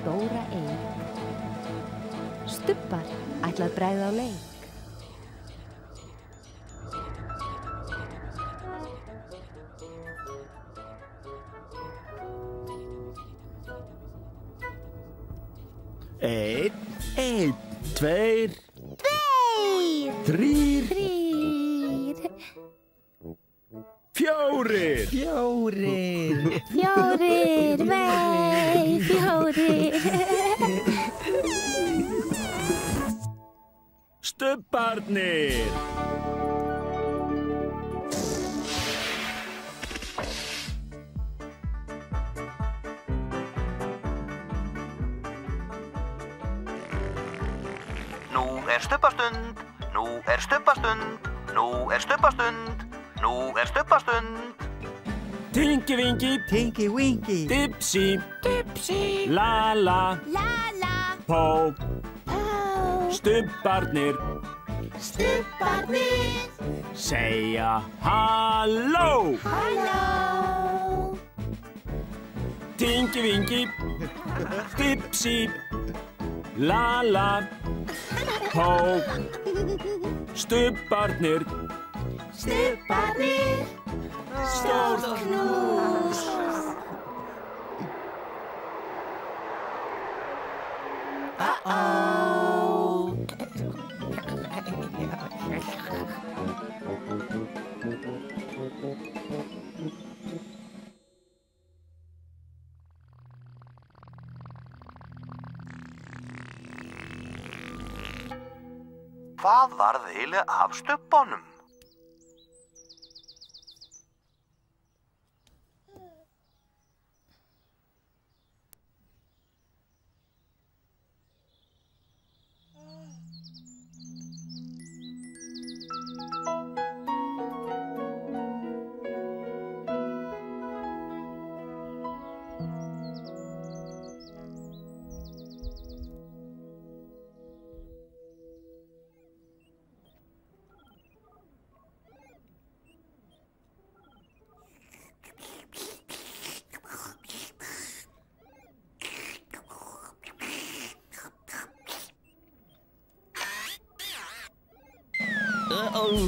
stóra eik. Stubbar ætla að bregða á leik. Einn, tveir, þrír, fjórir, Fjórir. Stubbarnir. Nú er stubbastund, nú er stubbastund, nú er stubbastund, nú er stubbastund. Tingi-vingi, Tingi-wingi, Dipsy, Dipsy. Lala, Lala. Pó, Pó. Stubbarnir, Stubbarnir. segja halló. Halló. Tingi-vingi, Dipsy, Lala, Pó, Stubbarnir, Stubbarnir. Stórt knús. Hvað varð eiginlega af stubbanum? Hello.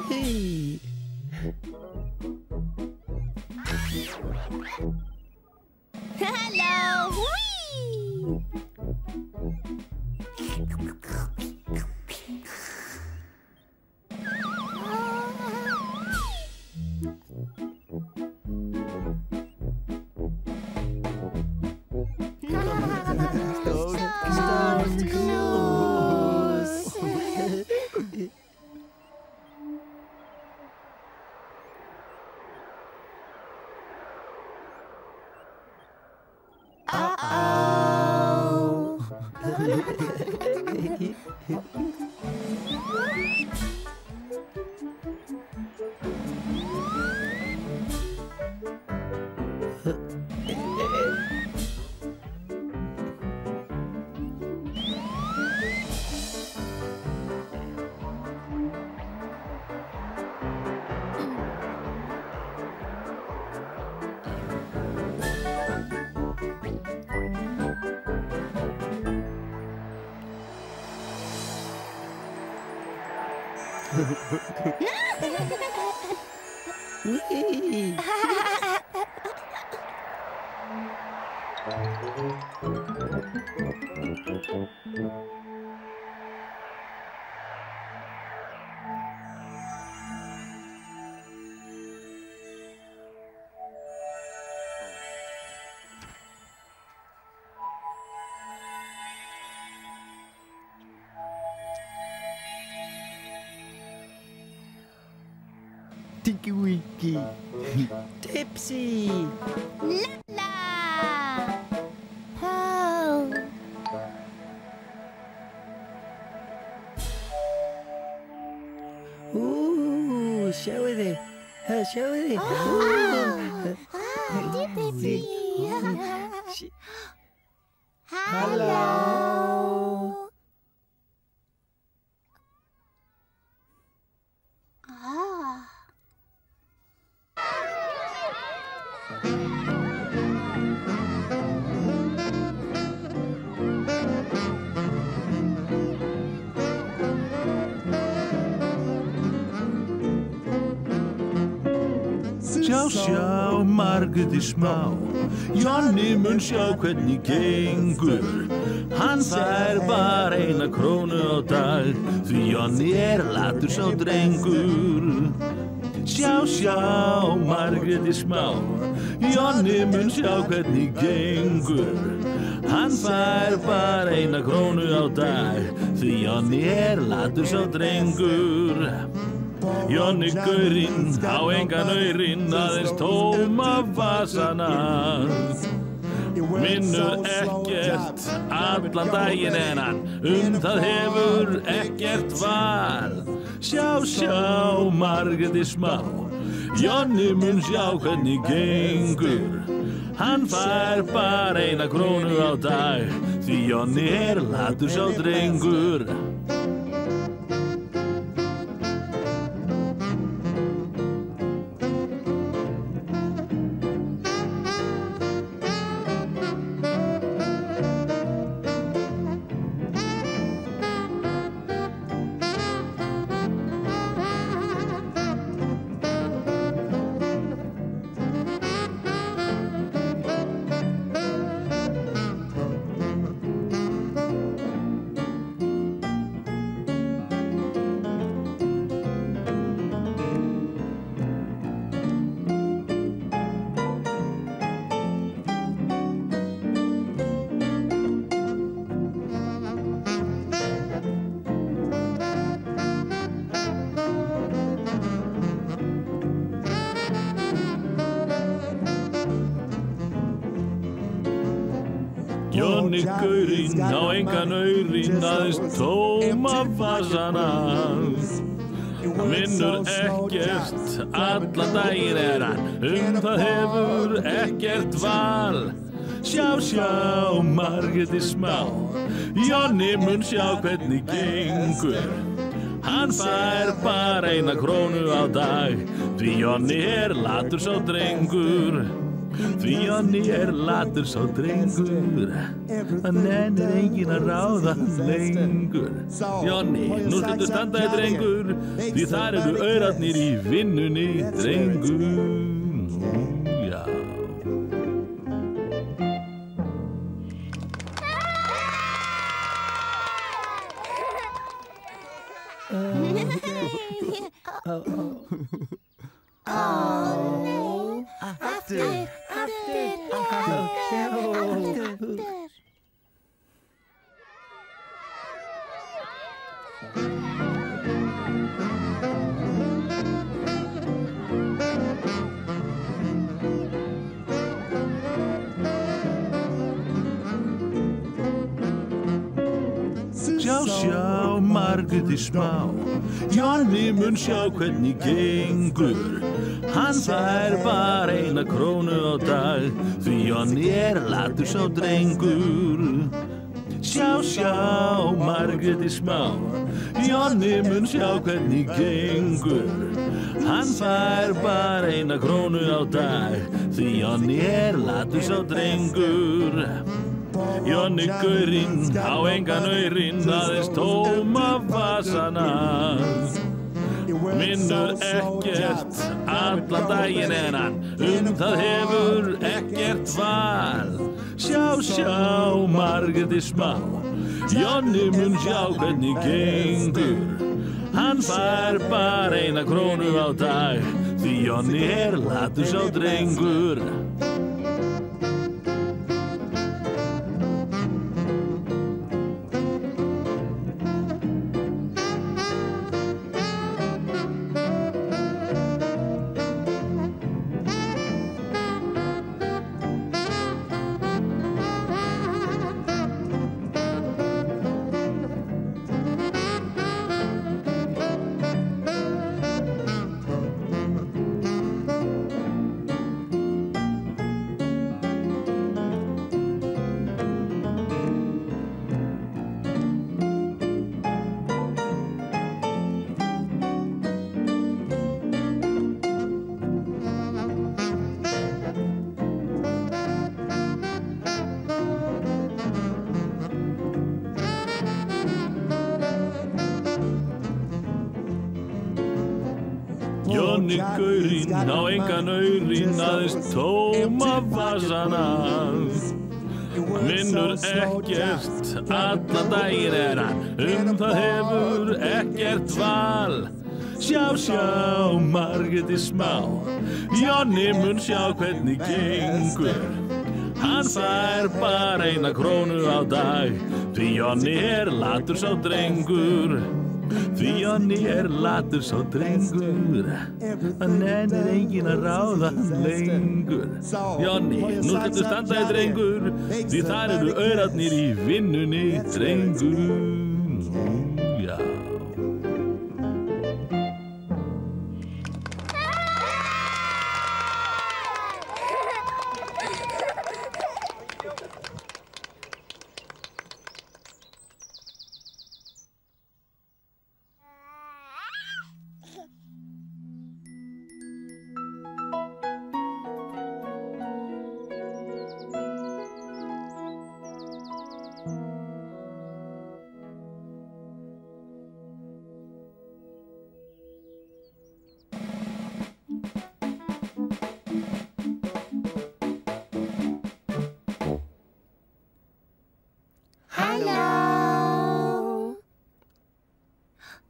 Whee! Stórt knús. Tinky-winky, Dipsy, Lala. Pó. sjáu þið, sjáu þið. Dipsy. Halló. Ah. Sjá, Margréti smá, Jonni mun sjá hvernig gengur. Hann fær bara 1 krónu á dag, því Jonni latur sá drengur. Sjá, Margréti smá, Jonni mun sjá hvernig gengur. Hann fær bara 1 krónu á dag, því Jonni latur sá drengur. Jonni gaurinn á engan aurinn, aðeins tóma vasana. Vinnur ekkert allan daginn en hann það hefur ekkert val. Sjá, Margréti smá, Jonni mun sjá hvernig gengur. Hann fær bara 1 krónu á dag, því Jonni latur sá drengur. Jonni gaurinn á engan aurinn, aðeins tóma vasana. Vinnur ekkert allan daginn hann það hefur ekkert val. Sjá, Margréti smá, Jonni mun sjá hvernig gengur. Hann fær bara 1 krónu á dag, því Jonni latur sá drengur. Því Jonni latur sá drengur, hann nennir enginn að ráða hann lengur. Jonni, nú skuldu standa þér drengur, því þar eru aurarnir í vinnunni, drengur. Já. Aftur. Sjá, Margréti smá, Jonni mun sjá hvernig gengur. Hann fær bara 1 krónu á dag, því Jonni latur sá drengur. Sjá, Margréti smá, Jonni mun sjá hvernig gengur. Hann fær bara 1 krónu á dag, því Jonni latur sá drengur. Jonni gaurinn á engan aurinn, aðeins tóma vasana. Vinnur ekkert allan daginn en hann það hefur ekkert val. Sjá, Margréti smá, Jonni mun sjá hvernig gengur. Hann fær bara 1 krónu á dag, því Jonni latur sá drengur. Jonni gaurinn á engan aurinn aðeins tóma vasana. Vinnur ekkert, allan daginn hann, það hefur ekkert val. Sjá, Margréti smá, Jonni mun sjá hvernig gengur. Hann fær bara 1 krónu á dag, því Jonni latur sá drengur. Því Jonni latur sá drengur, hann nennir enginn að ráða hann lengur. Jonni, nú skaltu standa drengur, því þar eru aurarnir í vinnunni, drengur. Já.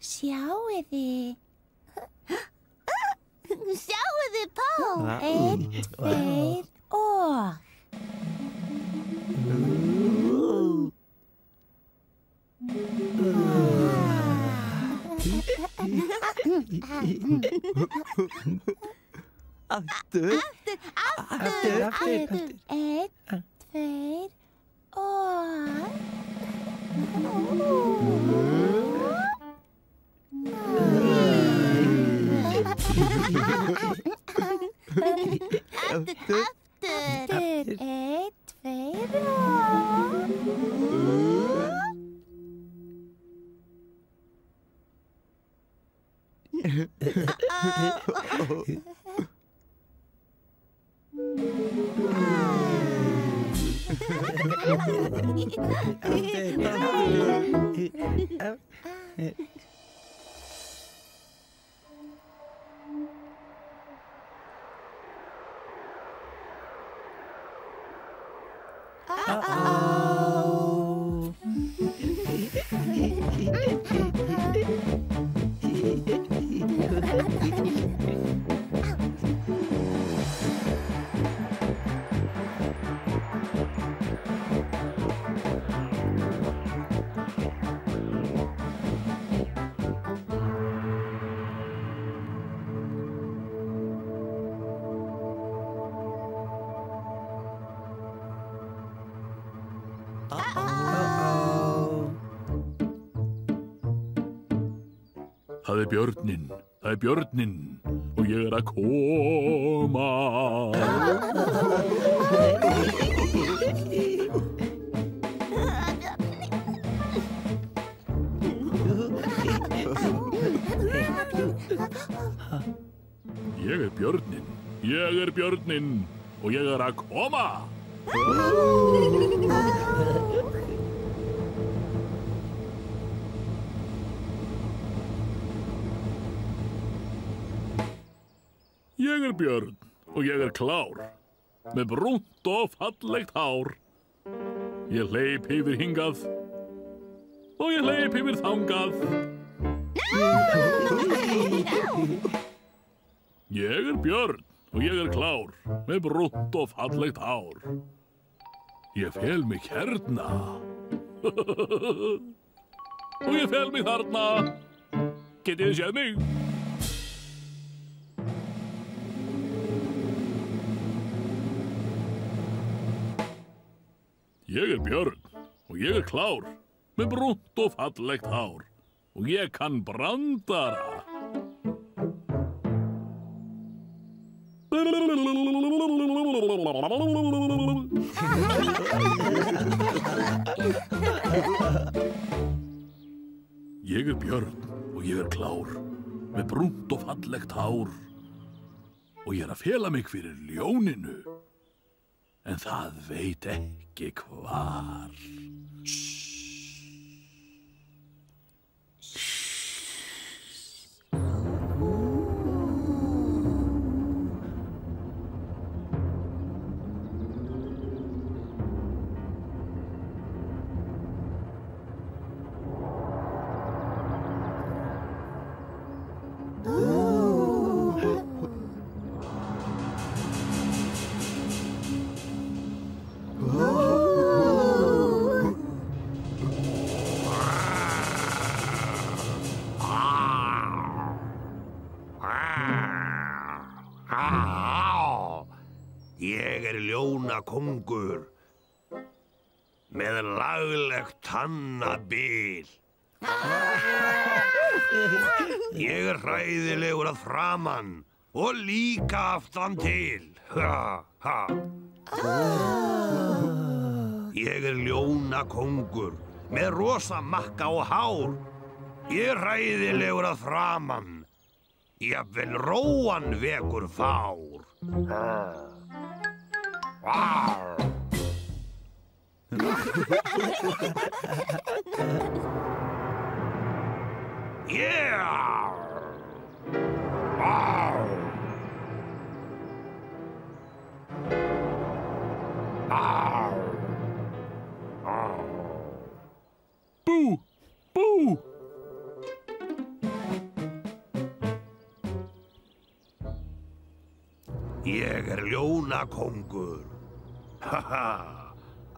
Sjáiði. Sjáiði, Pól. 1, 2 og. Aftur. 1, 2 og. Aftur. 1, 2 Það er björninn og ég að koma. Ég er björninn og ég að koma. Ég er björn og ég er klár, með brúnt og fallegt hár. Ég hleyp yfir hingað og ég hleyp yfir þangað. Ég er björn og ég er klár, með brúnt og fallegt hár. Ég fel mig hérna og ég fel mig þarna. Getið þið séð mig? Ég er björn og ég er klár, með brúnt og fallegt hár. Og ég kann brandara. Ég er björn og ég er klár, með brúnt og fallegt hár. Og ég er að fela mig fyrir ljóninu. En það veit ekki hvar. Ég ljónakóngur með laglegt tannabil. Ég hræðilegur að framan og líka aftan til. Ég ljónakóngur með rosa makka og hár. Ég hræðilegur að framan, jafnvel róan vekur fár. Bú, bú. Ég ljónakóngur,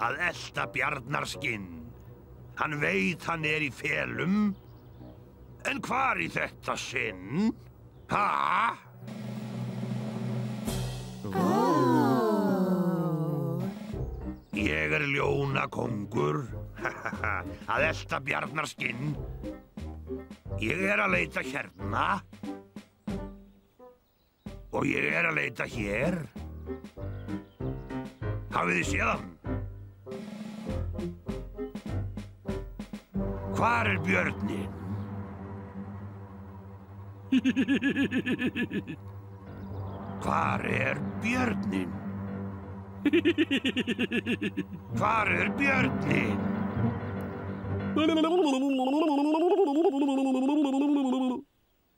að elta bjarnarskinn. Hann veit hann í felum, en hvar í þetta sinn? Ég ljónakóngur, að elta bjarnarskinn. Ég að leita hérna. Og ég að leita hér. Hafið þið séð hann? Hvar björninn? Hvar björninn? Hvar björninn?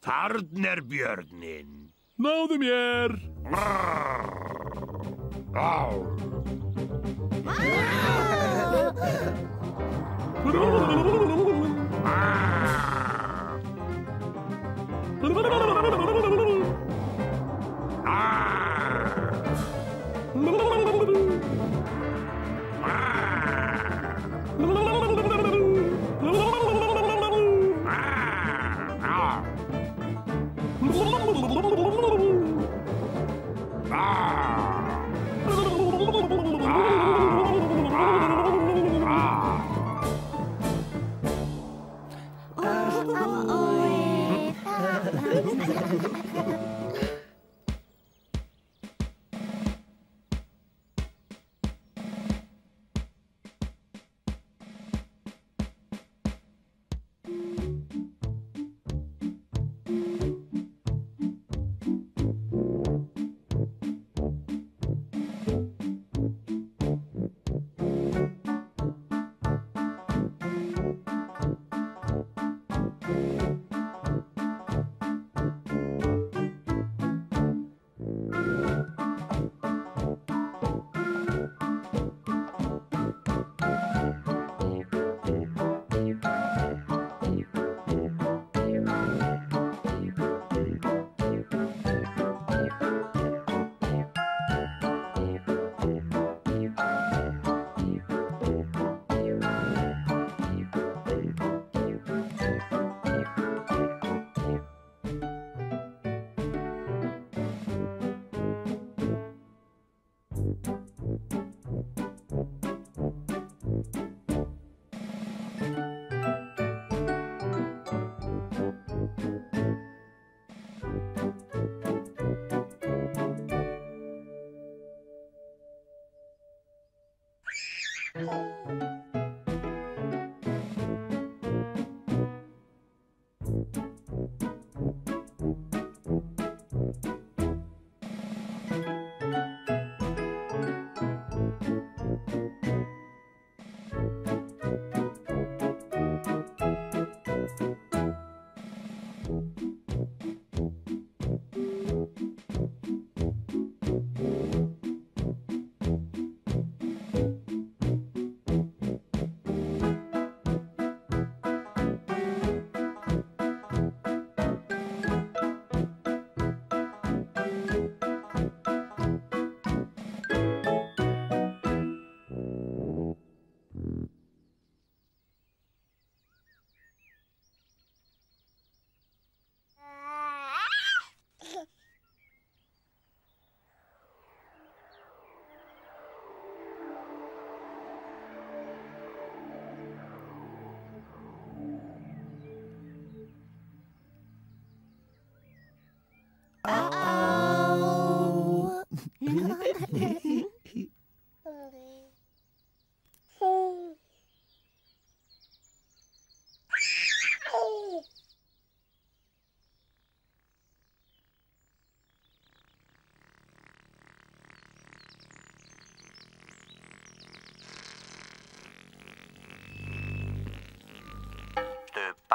Þarna björninn. Náðu mér!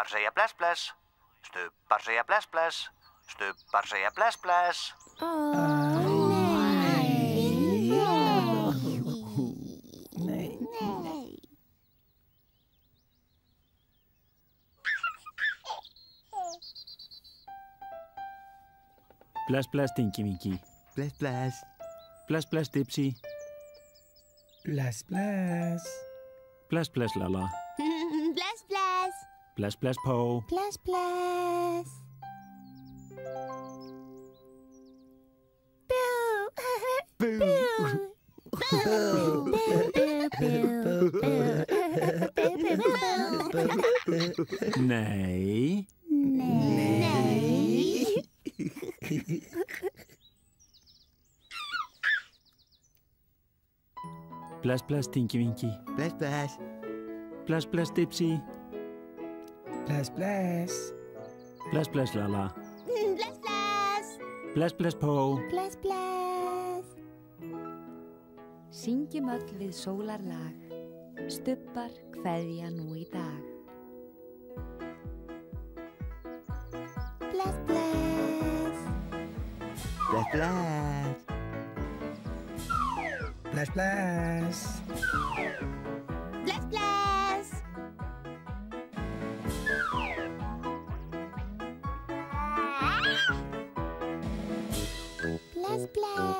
Stubbar segja bless, bless. Stubbar segja bless, bless. Stubbar segja bless, bless. Nei. Bless, bless, Dinky Winky. Bless, bless. Bless, bless, Dipsy. Bless, bless. Bless, bless, Lala. Bless, bless. Bless, bless, Po. Bless, bless. Boo. Boo. Boo. Nei. Nei. Bless, bless, Dinky Winky. Bless, bless. Bless, bless, Dipsy. Bless, bless. Bless, bless, Lala. Bless, bless. Bless, bless, Po. Bless, bless. Syngjum öll við sólarlag, stubbar kveðja nú í dag. Bless, bless. Bless, bless. Bless, bless. Bless, bless. Bless, bless.